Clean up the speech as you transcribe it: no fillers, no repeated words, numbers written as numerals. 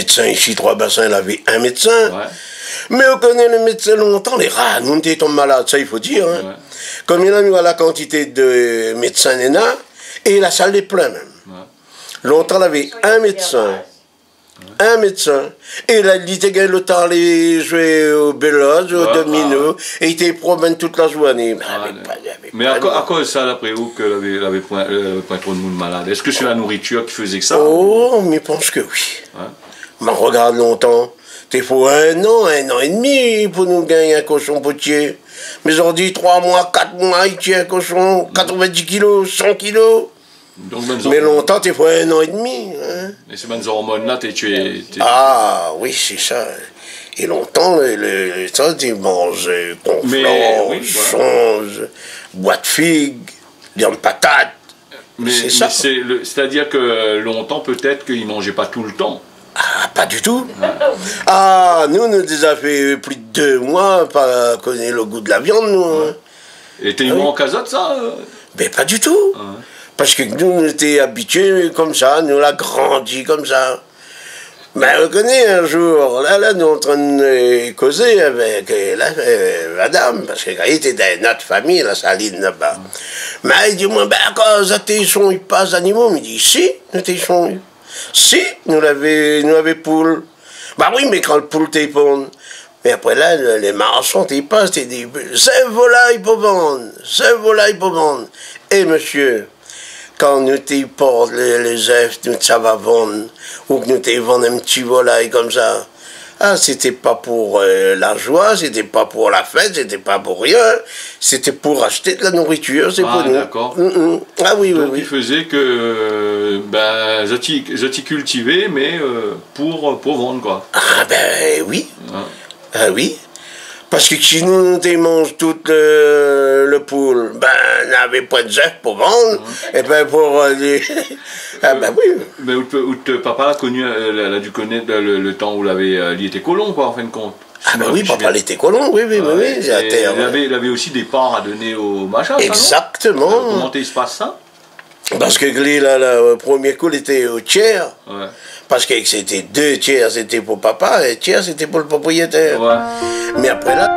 médecin ici, Trois Bassins, il avait un médecin. Ouais. Mais on connaît le médecin longtemps, les rats, nous on tombés malades, ça il faut dire. Hein. Ouais. Comme il y a la quantité de médecins néna, et la salle est pleine même. Ouais. Longtemps, il avait un médecin. Un médecin. Et là, il était gagné le temps d'aller jouer au Beloz, au domino, et il était promène toute la journée. Mais à cause de ça, d'après vous, que avait point trop de monde malade? Est-ce que c'est la nourriture qui faisait que ça? Oh, mais je pense que oui. Ouais. Mais regarde longtemps. Il faut un an et demi pour nous gagner un cochon potier. Mais on dit 3 mois, 4 mois, il tient un cochon, 90 kilos, 100 kilos. Donc, mais longtemps, il faut un an et demi. Hein. Et ces bonnes hormones-là, Ah, oui, c'est ça. Et longtemps, ça, tu manges conflans, change, bois de figues, viande patate. C'est ça. C'est-à-dire que longtemps, peut-être qu'ils ne mangeaient pas tout le temps. Ah, pas du tout. Ouais. Ah, nous déjà fait plus de 2 mois, pas connaître le goût de la viande, nous. Ouais. Hein. Et t'es en casotte, ça Mais pas du tout. Ouais. Parce que nous, on était habitués comme ça, nous, on a grandi comme ça. Mais on connaît un jour, là, nous, en train de causer avec madame, parce qu'elle était dans notre famille, la saline là-bas. Mais elle dit, moi, ben, quand ils sont pas animaux, il dit, si, nous t'échons. Si, nous l'avons poule. Bah oui, mais quand le poule t'es pond. Mais après là, les marchands t'es pas, t'es dit, c'est volaille pour vendre, c'est volaille pour vendre. Et monsieur, quand nous t'y porte les œufs, nous ça va vendre, ou que nous t'y vendre un petit volaille comme ça. Ah, c'était pas pour la joie, c'était pas pour la fête, c'était pas pour rien, c'était pour acheter de la nourriture, c'est pour nous. D'accord. Ah oui, donc, oui. il faisait que, ben, je t'y cultivais, mais pour vendre, quoi. Ah ben oui. Ah oui. Parce que si nous mange tout le poule, ben, on n'avait pas de œufs pour vendre, et ben pour... ah ben oui. Mais papa a connu, elle a dû connaître le temps où il était colon, quoi, en fin de compte. Ah ben oui, papa il était colon, oui, oui, oui. Il avait aussi des parts à donner au machin. Exactement. Ça, comment il se passe ça? Parce que le premier coup, il était au tiers. Ouais. Parce que c'était 2 tiers, c'était pour papa, et 1 tiers, c'était pour le propriétaire. Ouais. Mais après là...